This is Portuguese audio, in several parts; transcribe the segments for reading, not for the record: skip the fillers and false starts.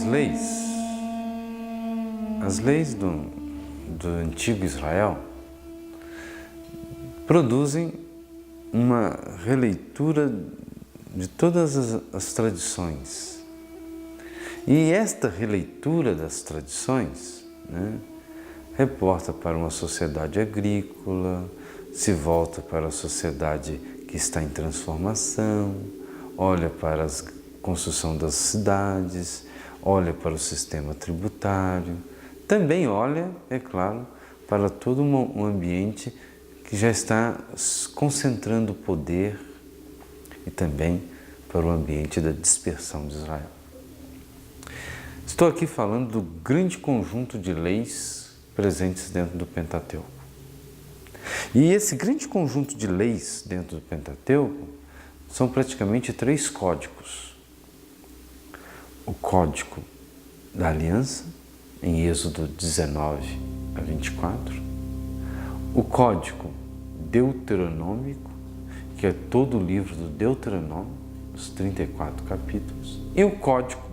leis do antigo Israel produzem uma releitura de todas as tradições. E esta releitura das tradições, reporta para uma sociedade agrícola, se volta para a sociedade que está em transformação, olha para a construção das cidades, olha para o sistema tributário, também olha, é claro, para todo um ambiente que já está concentrando poder e também para o ambiente da dispersão de Israel. Estou aqui falando do grande conjunto de leis presentes dentro do Pentateuco. E esse grande conjunto de leis dentro do Pentateuco são praticamente 3 códigos. O Código da Aliança, em Êxodo 19 a 24. O Código Deuteronômico, que é todo o livro do Deuteronômio, os 34 capítulos. E o Código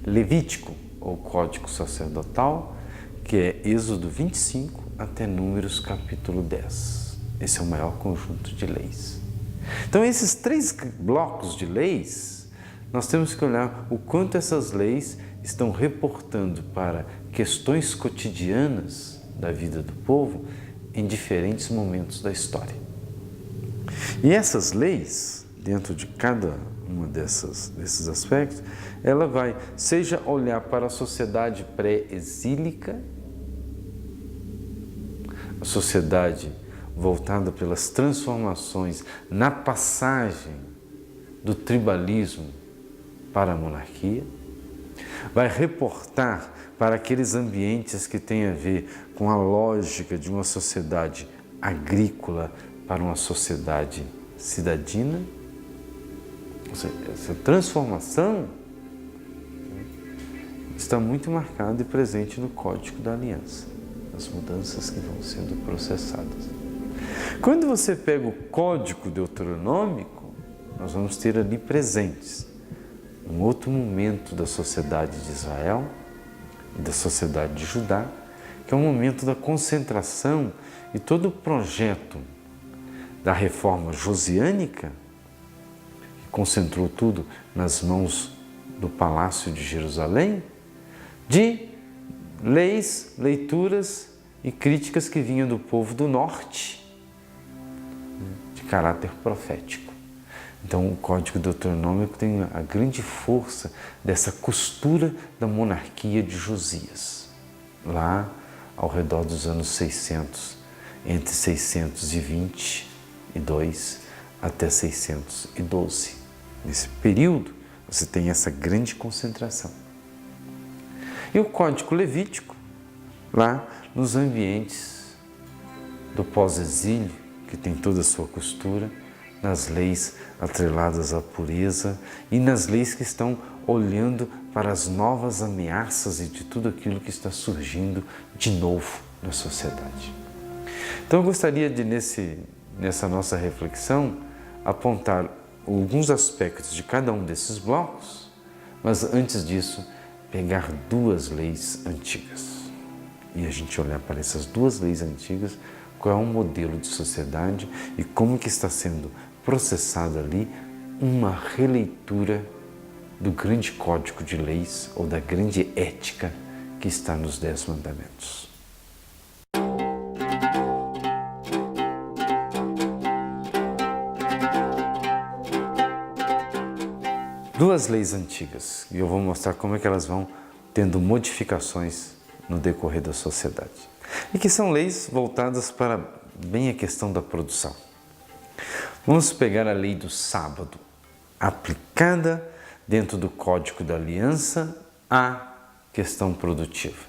Levítico, ou Código Sacerdotal, que é Êxodo 25 até Números capítulo 10. Esse é o maior conjunto de leis. Então, esses 3 blocos de leis, nós temos que olhar o quanto essas leis estão reportando para questões cotidianas da vida do povo em diferentes momentos da história. E essas leis, dentro de cada uma desses aspectos, ela vai, seja olhar para a sociedade pré-exílica, a sociedade voltada pelas transformações na passagem do tribalismo para a monarquia, vai reportar para aqueles ambientes que têm a ver com a lógica de uma sociedade agrícola para uma sociedade cidadina. Ou seja, essa transformação está muito marcada e presente no Código da Aliança, as mudanças que vão sendo processadas. Quando você pega o Código Deuteronômico, nós vamos ter ali presentes um outro momento da sociedade de Israel e da sociedade de Judá, que é o momento da concentração e todo o projeto da reforma josiânica, que concentrou tudo nas mãos do Palácio de Jerusalém, de leis, leituras e críticas que vinham do povo do norte, de caráter profético. Então, o Código Deuteronômico tem a grande força dessa costura da monarquia de Josias, lá ao redor dos anos 600, entre 622 até 612. Nesse período, você tem essa grande concentração. E o Código Levítico, lá nos ambientes do pós-exílio, que tem toda a sua costura, nas leis atreladas à pureza e nas leis que estão olhando para as novas ameaças e de tudo aquilo que está surgindo de novo na sociedade. Então eu gostaria de, nessa nossa reflexão, apontar alguns aspectos de cada um desses blocos, mas antes disso, pegar 2 leis antigas e a gente olhar para essas 2 leis antigas, qual é o modelo de sociedade e como que está sendo processada ali uma releitura do grande código de leis ou da grande ética que está nos 10 mandamentos. Duas leis antigas, e eu vou mostrar como é que elas vão tendo modificações no decorrer da sociedade. E que são leis voltadas para bem a questão da produção. Vamos pegar a lei do sábado, aplicada dentro do Código da Aliança à questão produtiva.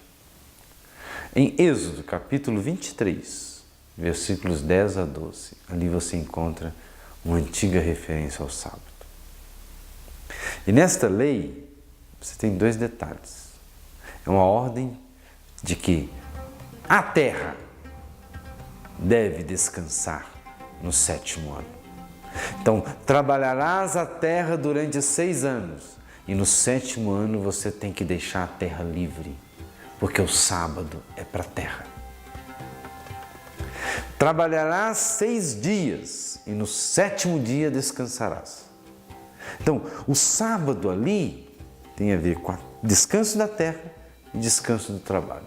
Em Êxodo, capítulo 23, versículos 10 a 12, ali você encontra uma antiga referência ao sábado. E nesta lei, você tem 2 detalhes. É uma ordem de que a terra deve descansar no 7º ano. Então, trabalharás a terra durante 6 anos, e no 7º ano você tem que deixar a terra livre, porque o sábado é para a terra. Trabalharás 6 dias e no 7º dia descansarás. Então, o sábado ali tem a ver com o descanso da terra e descanso do trabalho.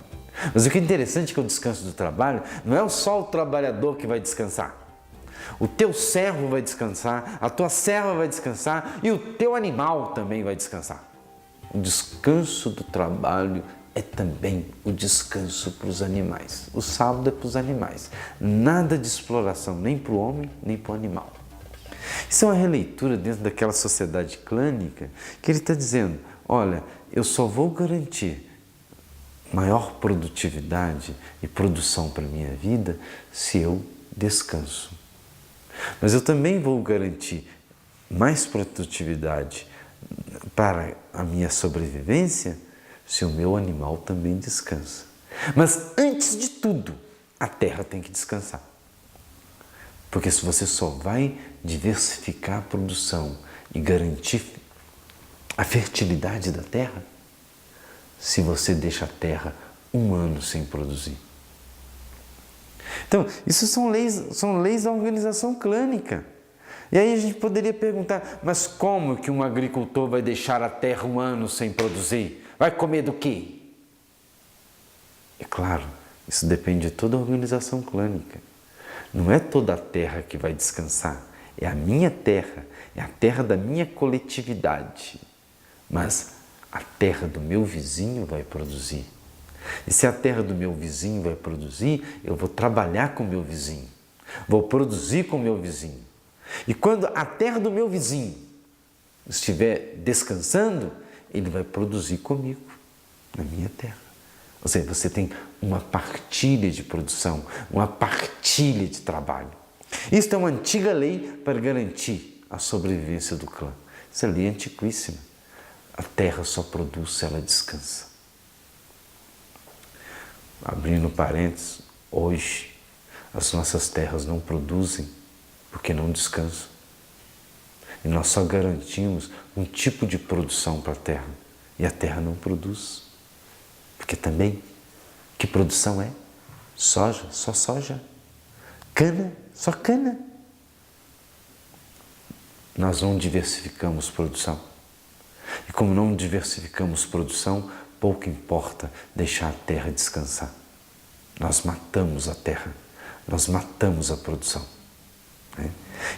Mas o que é interessante é que o descanso do trabalho não é só o trabalhador que vai descansar. O teu servo vai descansar, a tua serva vai descansar e o teu animal também vai descansar. O descanso do trabalho é também o descanso para os animais. O sábado é para os animais. Nada de exploração, nem para o homem, nem para o animal. Isso é uma releitura dentro daquela sociedade clânica que ele está dizendo, olha, eu só vou garantir maior produtividade e produção para a minha vida se eu descanso. Mas eu também vou garantir mais produtividade para a minha sobrevivência se o meu animal também descansa. Mas antes de tudo, a terra tem que descansar. Porque se você só vai diversificar a produção e garantir a fertilidade da terra, se você deixa a terra 1 ano sem produzir. Então, isso são leis da organização clânica. E aí a gente poderia perguntar, mas como que um agricultor vai deixar a terra 1 ano sem produzir? Vai comer do quê? É claro, isso depende de toda a organização clânica. Não é toda a terra que vai descansar, é a minha terra, é a terra da minha coletividade. Mas a terra do meu vizinho vai produzir. E se a terra do meu vizinho vai produzir, eu vou trabalhar com o meu vizinho, vou produzir com o meu vizinho. E quando a terra do meu vizinho estiver descansando, ele vai produzir comigo, na minha terra. Ou seja, você tem uma partilha de produção, uma partilha de trabalho. Isso é uma antiga lei para garantir a sobrevivência do clã. Essa lei é antiquíssima. A terra só produz se ela descansa. Abrindo parênteses, hoje as nossas terras não produzem porque não descansam. E nós só garantimos um tipo de produção para a terra. E a terra não produz. Porque também, que produção é? Soja, só soja. Cana, só cana. Nós não diversificamos produção. E como não diversificamos produção, pouco importa deixar a terra descansar. Nós matamos a terra, nós matamos a produção.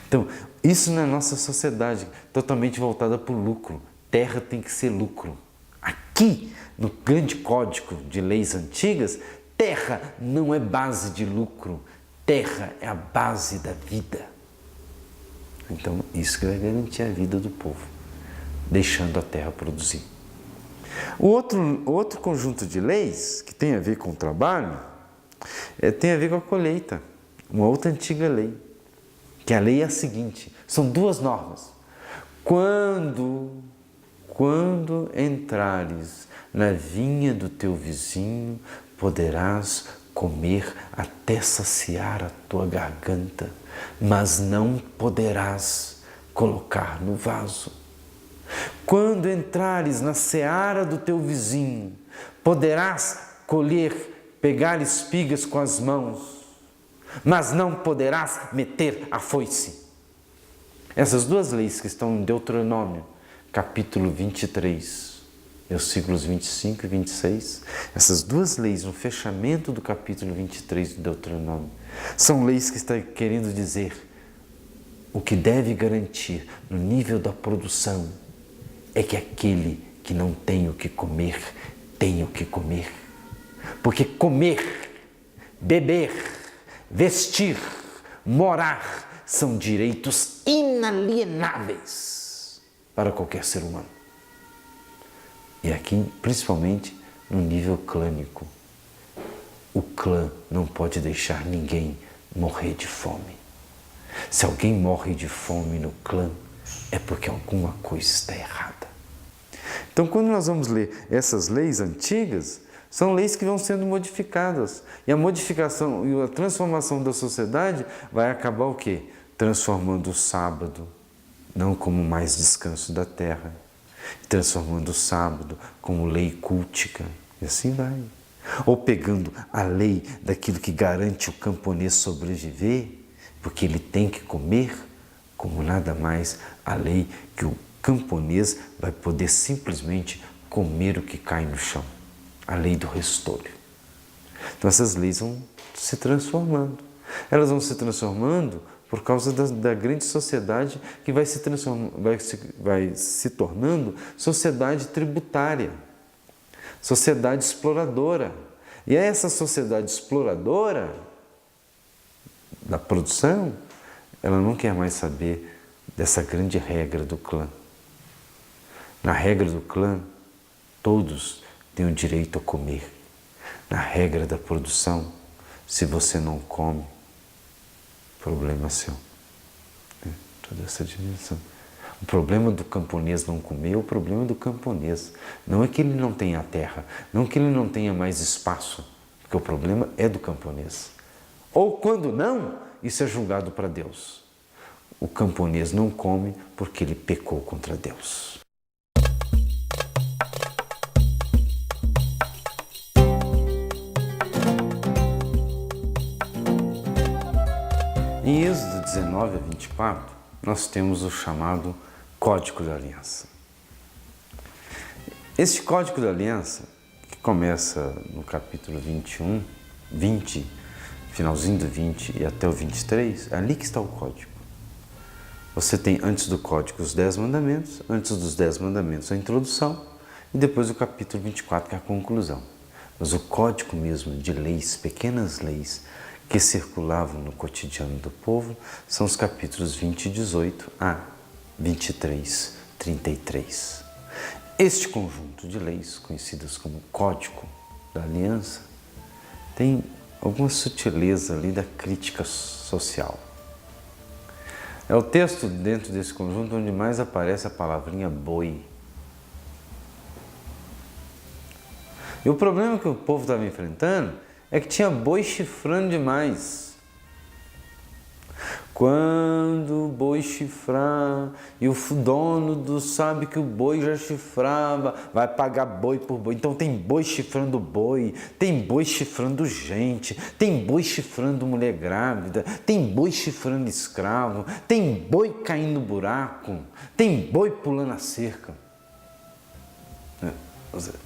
Então, isso na nossa sociedade, totalmente voltada para o lucro. Terra tem que ser lucro. Aqui, no grande código de leis antigas, terra não é base de lucro, terra é a base da vida. Então, isso que vai garantir a vida do povo, deixando a terra produzir. O outro conjunto de leis, que tem a ver com o trabalho, tem a ver com a colheita. Uma outra antiga lei, que a lei é a seguinte, são 2 normas. Quando entrares na vinha do teu vizinho, poderás comer até saciar a tua garganta, mas não poderás colocar no vaso. Quando entrares na seara do teu vizinho, poderás colher, pegar espigas com as mãos, mas não poderás meter a foice. Essas 2 leis que estão em Deuteronômio, capítulo 23, versículos 25 e 26, essas 2 leis no fechamento do capítulo 23 do Deuteronômio, são leis que estão querendo dizer o que deve garantir no nível da produção é que aquele que não tem o que comer, tem o que comer. Porque comer, beber, vestir, morar são direitos inalienáveis para qualquer ser humano. E aqui, principalmente, no nível clânico, o clã não pode deixar ninguém morrer de fome. Se alguém morre de fome no clã, é porque alguma coisa está errada. Então, quando nós vamos ler essas leis antigas, são leis que vão sendo modificadas. E a modificação e a transformação da sociedade vai acabar o quê? Transformando o sábado, não como mais descanso da terra, transformando o sábado como lei cultica, e assim vai. Ou pegando a lei daquilo que garante o camponês sobreviver, porque ele tem que comer, como nada mais a lei que o camponês vai poder simplesmente comer o que cai no chão, a lei do restolho. Então essas leis vão se transformando. Elas vão se transformando por causa da grande sociedade que vai se tornando sociedade tributária, sociedade exploradora. E essa sociedade exploradora da produção, ela não quer mais saber dessa grande regra do clã. Na regra do clã, todos têm o direito a comer. Na regra da produção, se você não come, problema seu. Toda essa dimensão. O problema do camponês não comer é o problema do camponês. Não é que ele não tenha terra, não que ele não tenha mais espaço, porque o problema é do camponês. Ou quando não, isso é julgado para Deus. O camponês não come porque ele pecou contra Deus. Em Êxodo 19 a 24, nós temos o chamado Código da Aliança. Este Código da Aliança, que começa no capítulo 21, 20, finalzinho do 20 e até o 23, é ali que está o Código. Você tem antes do Código os 10 mandamentos, antes dos 10 mandamentos a introdução e depois o capítulo 24, que é a conclusão. Mas o Código mesmo de leis, pequenas leis, que circulavam no cotidiano do povo, são os capítulos 20 e 18 a 23, 33. Este conjunto de leis, conhecidas como Código da Aliança, tem alguma sutileza ali da crítica social. É o texto dentro desse conjunto onde mais aparece a palavrinha boi. E o problema que o povo estava enfrentando é que tinha boi chifrando demais. Quando o boi chifrar e o dono sabe que o boi já chifrava, vai pagar boi por boi. Então tem boi chifrando boi, tem boi chifrando gente, tem boi chifrando mulher grávida, tem boi chifrando escravo, tem boi caindo no buraco, tem boi pulando a cerca.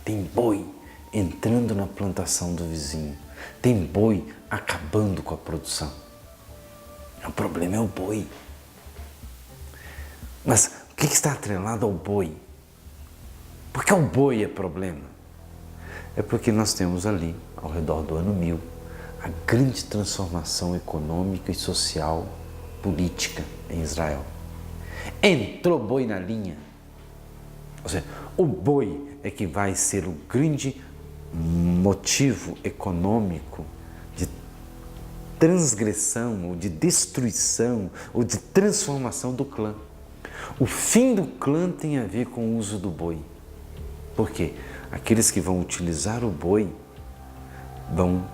Tem boi entrando na plantação do vizinho. Tem boi acabando com a produção. O problema é o boi. Mas o que está atrelado ao boi? Por que o boi é problema? É porque nós temos ali, ao redor do ano 1000, a grande transformação econômica e social, política em Israel. Entrou boi na linha. Ou seja, o boi é que vai ser o grande motivo econômico de transgressão, ou de destruição, ou de transformação do clã. O fim do clã tem a ver com o uso do boi. Por quê? Aqueles que vão utilizar o boi vão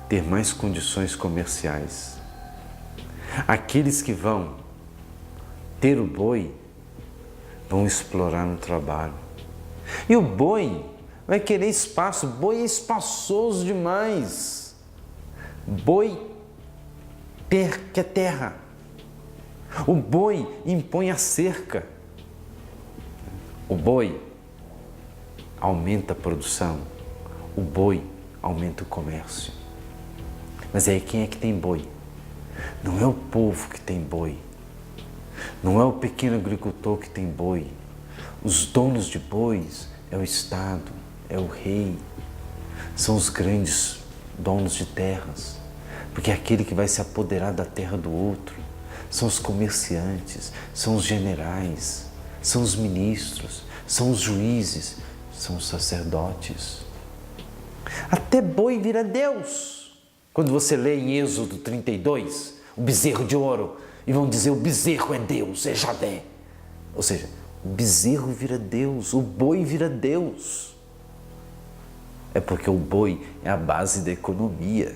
ter mais condições comerciais. Aqueles que vão ter o boi vão explorar no trabalho. E o boi vai querer espaço. Boi é espaçoso demais. Boi quer terra. O boi impõe a cerca. O boi aumenta a produção. O boi aumenta o comércio. Mas aí quem é que tem boi? Não é o povo que tem boi. Não é o pequeno agricultor que tem boi. Os donos de bois é o Estado, é o rei. São os grandes donos de terras. Porque é aquele que vai se apoderar da terra do outro. São os comerciantes, são os generais, são os ministros, são os juízes, são os sacerdotes. Até boi vira Deus. Quando você lê em Êxodo 32, o bezerro de ouro, e vão dizer o bezerro é Deus, é Javé. Ou seja, o bezerro vira Deus, o boi vira Deus. É porque o boi é a base da economia.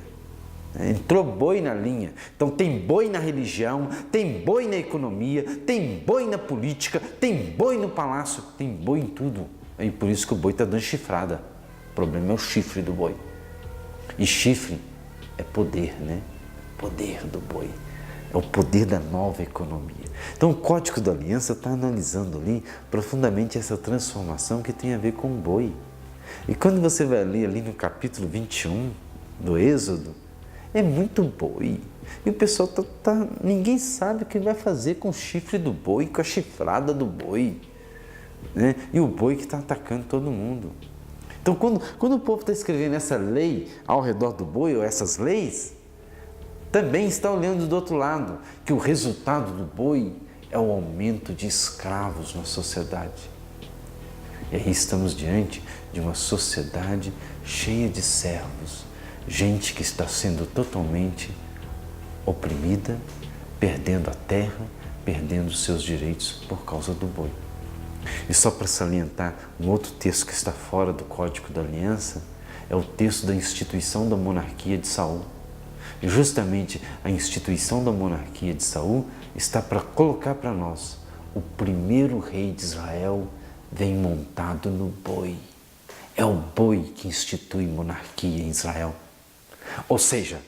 Entrou boi na linha. Então tem boi na religião, tem boi na economia, tem boi na política, tem boi no palácio, tem boi em tudo. E por isso que o boi está dando chifrada. O problema é o chifre do boi. E chifre é poder, né? Poder do boi. É o poder da nova economia. Então o Código da Aliança está analisando ali profundamente essa transformação que tem a ver com o boi. E quando você vai ler ali no capítulo 21 do Êxodo, é muito boi. E o pessoal ninguém sabe o que vai fazer com o chifre do boi, com a chifrada do boi, né? E o boi que está atacando todo mundo. Então, quando o povo está escrevendo essa lei ao redor do boi, ou essas leis, também está olhando do outro lado, que o resultado do boi é o aumento de escravos na sociedade. E aí estamos diante de uma sociedade cheia de servos, gente que está sendo totalmente oprimida, perdendo a terra, perdendo seus direitos por causa do boi. E só para salientar, um outro texto que está fora do Código da Aliança é o texto da instituição da monarquia de Saul. E justamente a instituição da monarquia de Saul está para colocar para nós: o primeiro rei de Israel vem montado no boi. É o boi que institui monarquia em Israel. Ou seja,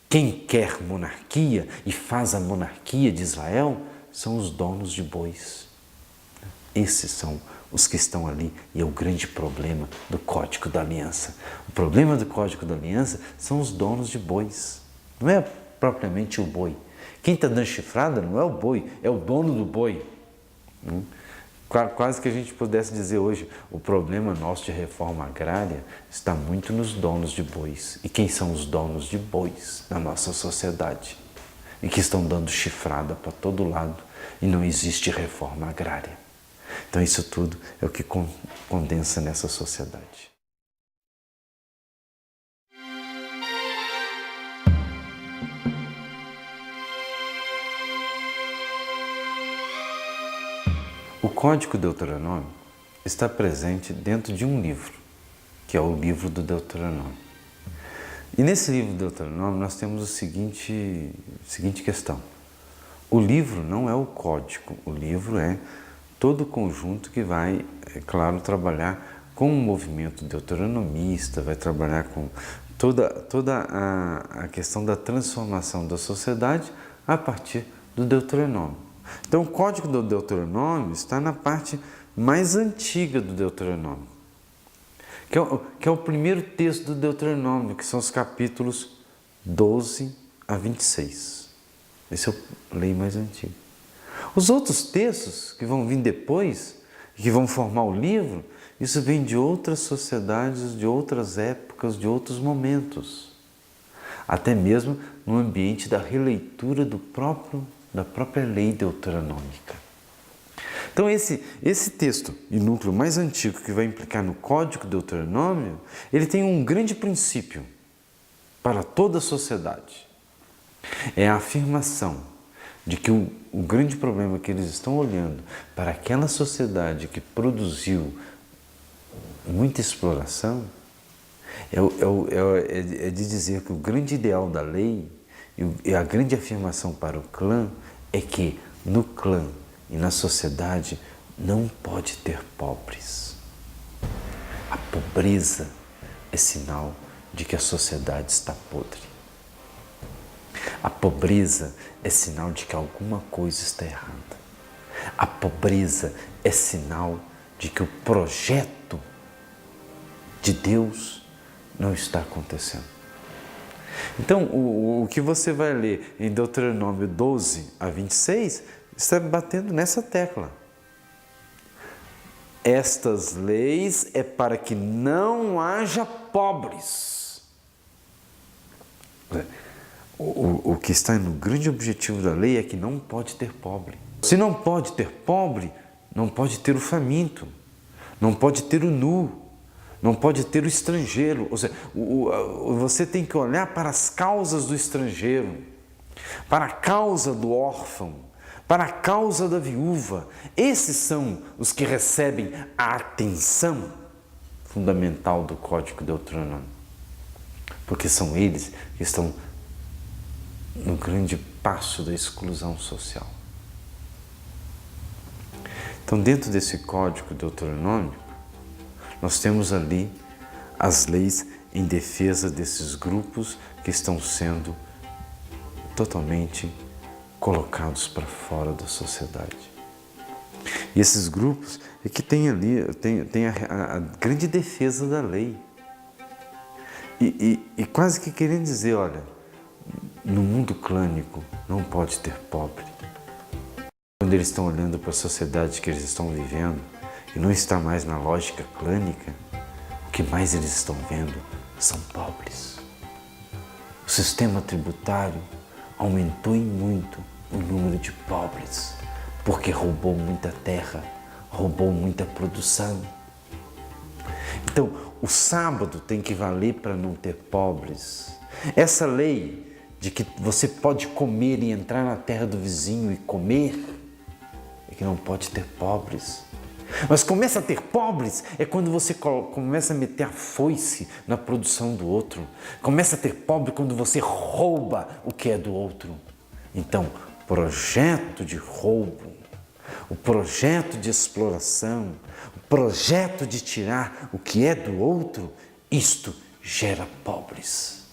quem quer monarquia e faz a monarquia de Israel são os donos de bois. Esses são os que estão ali, e é o grande problema do Código da Aliança. O problema do Código da Aliança são os donos de bois, não é propriamente o boi. Quem está dando chifrada não é o boi, é o dono do boi. Quase que a gente pudesse dizer hoje, o problema nosso de reforma agrária está muito nos donos de bois. E quem são os donos de bois na nossa sociedade? E que estão dando chifrada para todo lado e não existe reforma agrária. Então isso tudo é o que condensa nessa sociedade. O Código Deuteronômio está presente dentro de um livro, que é o livro do Deuteronômio. E nesse livro do Deuteronômio nós temos a seguinte questão. O livro não é o código, o livro é todo o conjunto que vai, é claro, trabalhar com o movimento deuteronomista, vai trabalhar com toda a questão da transformação da sociedade a partir do Deuteronômio. Então, o Código do Deuteronômio está na parte mais antiga do Deuteronômio, que é o primeiro texto do Deuteronômio, que são os capítulos 12 a 26. Esse é o lei mais antigo. Os outros textos que vão vir depois, que vão formar o livro, isso vem de outras sociedades, de outras épocas, de outros momentos. Até mesmo no ambiente da releitura da própria lei deuteronômica. Então esse texto e núcleo mais antigo que vai implicar no Código Deuteronômio, ele tem um grande princípio para toda a sociedade. É a afirmação de que o grande problema que eles estão olhando para aquela sociedade que produziu muita exploração é de dizer que o grande ideal da lei e a grande afirmação para o clã é que no clã e na sociedade não pode ter pobres. A pobreza é sinal de que a sociedade está podre. A pobreza é sinal de que alguma coisa está errada. A pobreza é sinal de que o projeto de Deus não está acontecendo. Então, o que você vai ler em Deuteronômio 12 a 26 está batendo nessa tecla. Estas leis é para que não haja pobres. O que está no grande objetivo da lei é que não pode ter pobre. Se não pode ter pobre, não pode ter o faminto, não pode ter o nu, não pode ter o estrangeiro. Ou seja, você tem que olhar para as causas do estrangeiro, para a causa do órfão, para a causa da viúva. Esses são os que recebem a atenção fundamental do Código Deuteronômio, porque são eles que estão no grande passo da exclusão social. Então, dentro desse código deuteronômico, nós temos ali as leis em defesa desses grupos que estão sendo totalmente colocados para fora da sociedade. E esses grupos é que tem ali tem a grande defesa da lei. E quase que querendo dizer, olha, no mundo clânico não pode ter pobre. Quando eles estão olhando para a sociedade que eles estão vivendo e não está mais na lógica clânica, o que mais eles estão vendo são pobres. O sistema tributário aumentou em muito o número de pobres, porque roubou muita terra, roubou muita produção. Então, o sábado tem que valer para não ter pobres. Essa lei de que você pode comer e entrar na terra do vizinho e comer, é que não pode ter pobres. Mas começa a ter pobres é quando você começa a meter a foice na produção do outro. Começa a ter pobre quando você rouba o que é do outro. Então, projeto de roubo, o projeto de exploração, o projeto de tirar o que é do outro, isto gera pobres.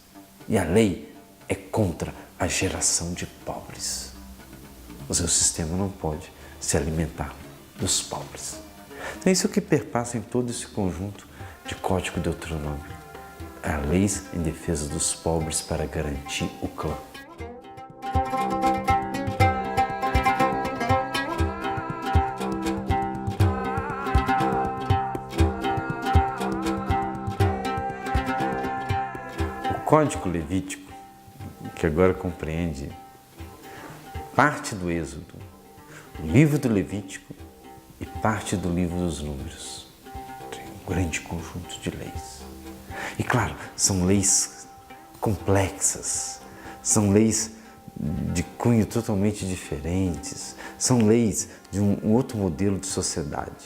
E a lei é contra a geração de pobres. O seu sistema não pode se alimentar dos pobres. Então, isso é o que perpassa em todo esse conjunto de código deuteronômico. Há leis em defesa dos pobres para garantir o clã. O Código Levítico, que agora compreende parte do Êxodo, o livro do Levítico e parte do livro dos Números. Tem um grande conjunto de leis. E claro, são leis complexas, são leis de cunho totalmente diferentes, são leis de um outro modelo de sociedade.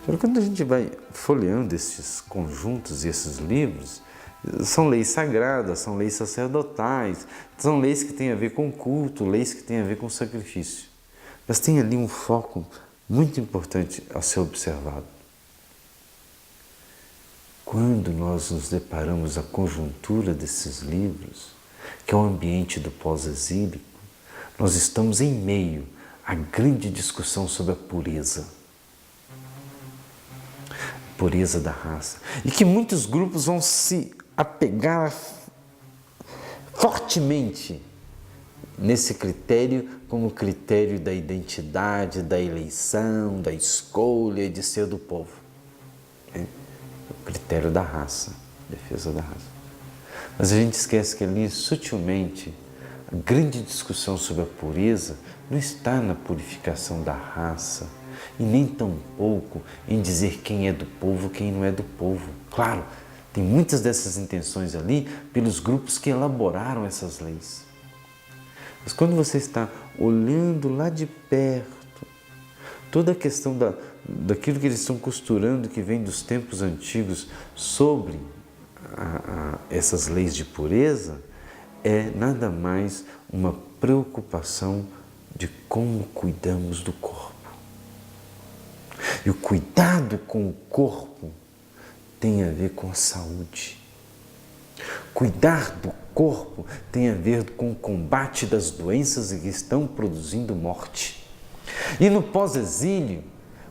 Agora, quando a gente vai folheando esses conjuntos e esses livros, são leis sagradas, são leis sacerdotais, são leis que têm a ver com culto, leis que têm a ver com sacrifício. Mas tem ali um foco muito importante a ser observado. Quando nós nos deparamos a conjuntura desses livros, que é o ambiente do pós-exílico, nós estamos em meio à grande discussão sobre a pureza da raça, e que muitos grupos vão se apegar fortemente nesse critério como critério da identidade, da eleição, da escolha de ser do povo. O critério da raça, defesa da raça. Mas a gente esquece que ali, sutilmente, a grande discussão sobre a pureza não está na purificação da raça e nem tampouco em dizer quem é do povo, quem não é do povo. Claro, tem muitas dessas intenções ali pelos grupos que elaboraram essas leis. Mas quando você está olhando lá de perto, toda a questão daquilo que eles estão costurando, que vem dos tempos antigos, sobre essas leis de pureza, é nada mais uma preocupação de como cuidamos do corpo. E o cuidado com o corpo tem a ver com a saúde. Cuidar do corpo tem a ver com o combate das doenças que estão produzindo morte. E no pós-exílio,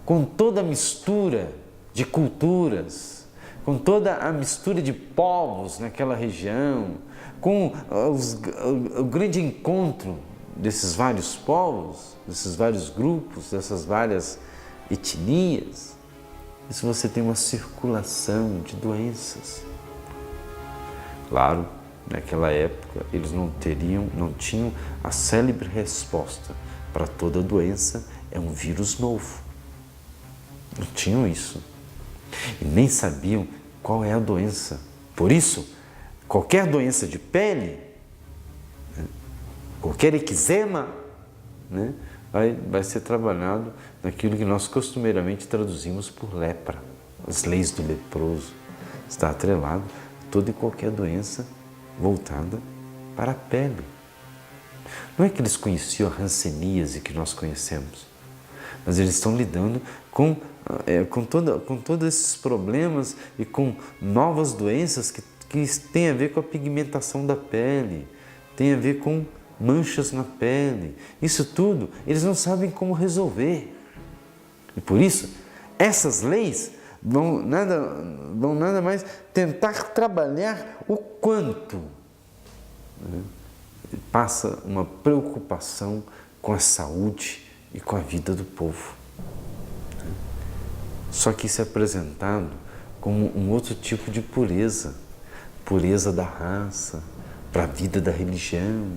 com toda a mistura de culturas, com toda a mistura de povos naquela região, com o grande encontro desses vários povos, desses vários grupos, dessas várias etnias, isso você tem uma circulação de doenças. Claro, naquela época eles não tinham a célebre resposta para toda doença, é um vírus novo. Não tinham isso. E nem sabiam qual é a doença. Por isso, qualquer doença de pele, qualquer eczema, vai ser trabalhado naquilo que nós costumeiramente traduzimos por lepra. As leis do leproso. Está atrelado a toda e qualquer doença voltada para a pele. Não é que eles conheciam a hanseníase que nós conhecemos, mas eles estão lidando com todos esses problemas e com novas doenças que têm a ver com a pigmentação da pele, tem a ver com manchas na pele. Isso tudo eles não sabem como resolver. E por isso, essas leis vão nada mais tentar trabalhar o quanto, né? Passa uma preocupação com a saúde e com a vida do povo. Só que isso é apresentado como um outro tipo de pureza, pureza da raça, para a vida da religião,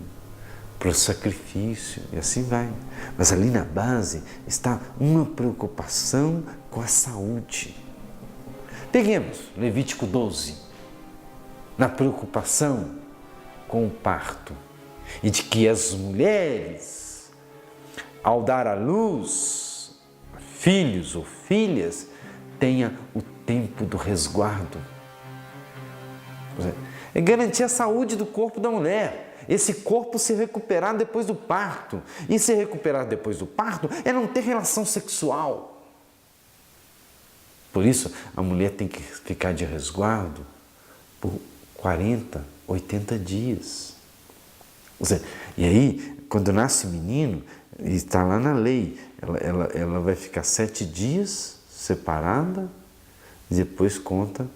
para o sacrifício, e assim vai. Mas ali na base está uma preocupação com a saúde. Peguemos Levítico 12, na preocupação com o parto, e de que as mulheres, ao dar à luz filhos ou filhas, tenham o tempo do resguardo. É garantir a saúde do corpo da mulher, esse corpo se recuperar depois do parto. E se recuperar depois do parto é não ter relação sexual. Por isso, a mulher tem que ficar de resguardo por 40, 80 dias. E aí, quando nasce menino, está lá na lei, ela vai ficar 7 dias separada e depois conta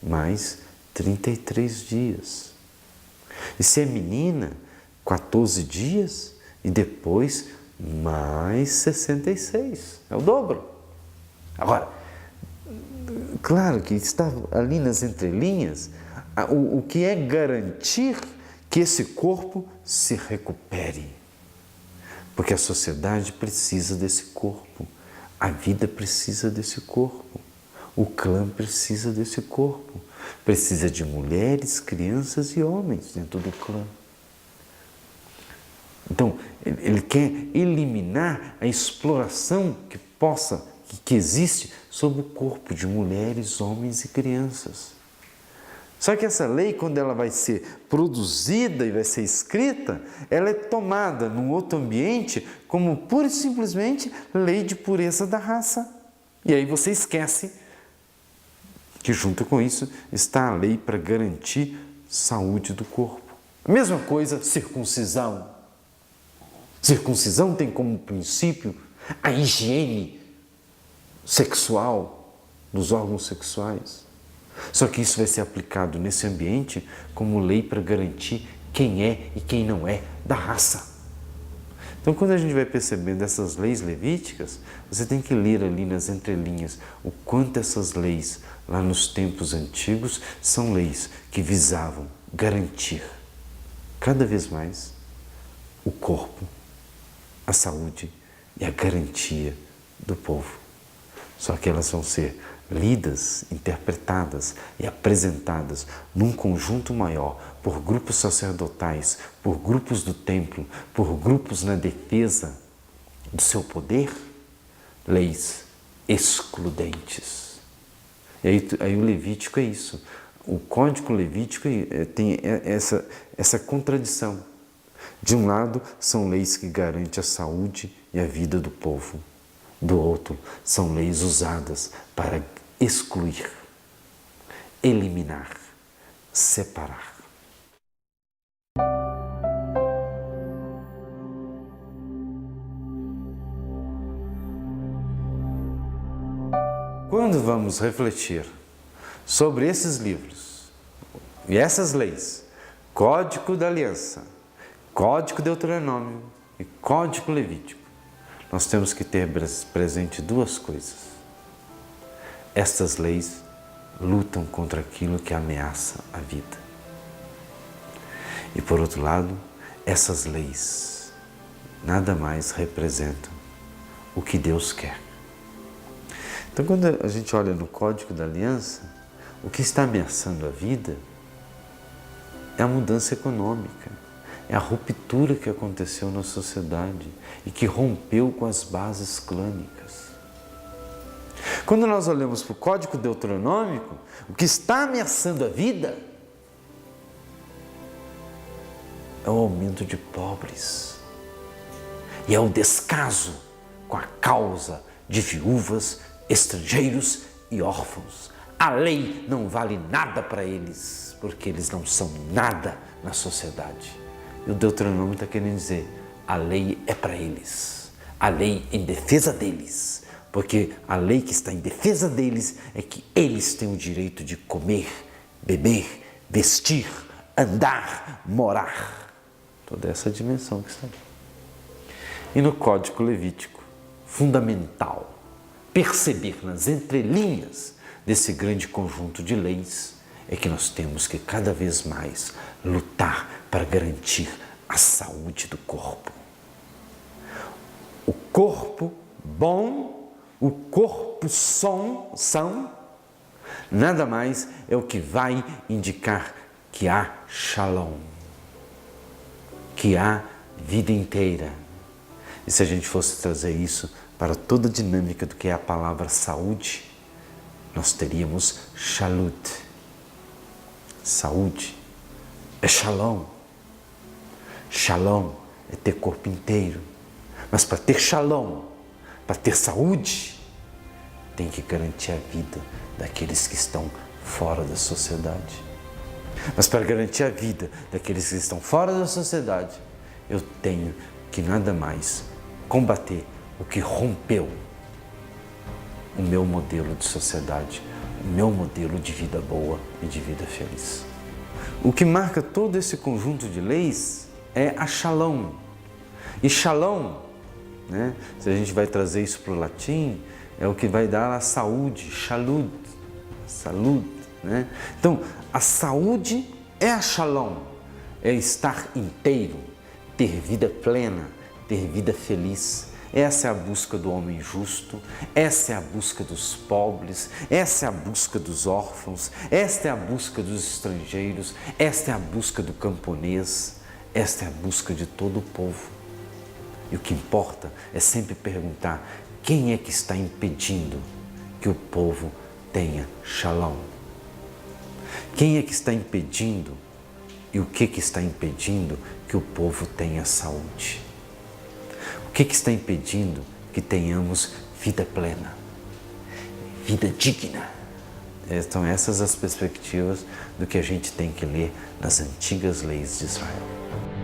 mais 33 dias. E se é menina, 14 dias e depois mais 66. É o dobro. Agora, claro que está ali nas entrelinhas o que é garantir que esse corpo se recupere. Porque a sociedade precisa desse corpo, a vida precisa desse corpo, o clã precisa desse corpo, precisa de mulheres, crianças e homens dentro do clã. Então, ele quer eliminar a exploração que existe sobre o corpo de mulheres, homens e crianças. Só que essa lei, quando ela vai ser produzida e vai ser escrita, ela é tomada num outro ambiente como pura e simplesmente lei de pureza da raça. E aí você esquece que junto com isso está a lei para garantir saúde do corpo. A mesma coisa, circuncisão. Circuncisão tem como princípio a higiene sexual dos órgãos sexuais. Só que isso vai ser aplicado nesse ambiente como lei para garantir quem é e quem não é da raça. Então, quando a gente vai percebendo essas leis levíticas, você tem que ler ali nas entrelinhas o quanto essas leis, lá nos tempos antigos, são leis que visavam garantir cada vez mais o corpo, a saúde e a garantia do povo. Só que elas vão ser lidas, interpretadas e apresentadas num conjunto maior por grupos sacerdotais, por grupos do templo, por grupos na defesa do seu poder, leis excludentes. E aí o Levítico é isso. O Código Levítico tem essa contradição. De um lado, são leis que garantem a saúde e a vida do povo. Do outro, são leis usadas para excluir, eliminar, separar. Quando vamos refletir sobre esses livros e essas leis, Código da Aliança, Código Deuteronômio e Código Levítico, nós temos que ter presente duas coisas. Estas leis lutam contra aquilo que ameaça a vida. E por outro lado, essas leis nada mais representam o que Deus quer. Então, quando a gente olha no Código da Aliança, o que está ameaçando a vida é a mudança econômica, é a ruptura que aconteceu na sociedade e que rompeu com as bases clânicas. Quando nós olhamos para o Código Deuteronômico, o que está ameaçando a vida é é o aumento de pobres. E é o descaso com a causa de viúvas, estrangeiros e órfãos. A lei não vale nada para eles, porque eles não são nada na sociedade. E o Deuteronômio está querendo dizer, a lei é para eles, a lei em defesa deles, porque a lei que está em defesa deles é que eles têm o direito de comer, beber, vestir, andar, morar. Toda essa dimensão que está ali. E no Código Levítico, fundamental perceber nas entrelinhas desse grande conjunto de leis é que nós temos que cada vez mais lutar para garantir a saúde do corpo. O corpo bom, o corpo são, nada mais é o que vai indicar que há shalom, que há vida inteira. E se a gente fosse trazer isso para toda a dinâmica do que é a palavra saúde, nós teríamos shalut. Saúde é shalom. Shalom é ter corpo inteiro. Mas para ter shalom, para ter saúde, tem que garantir a vida daqueles que estão fora da sociedade. Mas para garantir a vida daqueles que estão fora da sociedade, eu tenho que nada mais combater o que rompeu o meu modelo de sociedade, o meu modelo de vida boa e de vida feliz. O que marca todo esse conjunto de leis é a shalom. E shalom, né, se a gente vai trazer isso para o latim, é o que vai dar a saúde, shalud, salud. Né? Então, a saúde é a shalom, é estar inteiro, ter vida plena, ter vida feliz. Essa é a busca do homem justo, essa é a busca dos pobres, essa é a busca dos órfãos, esta é a busca dos estrangeiros, esta é a busca do camponês, esta é a busca de todo o povo. E o que importa é sempre perguntar quem é que está impedindo que o povo tenha shalom. Quem é que está impedindo e o que está impedindo que o povo tenha saúde? O que está impedindo que tenhamos vida plena, vida digna? São essas as perspectivas do que a gente tem que ler nas antigas leis de Israel.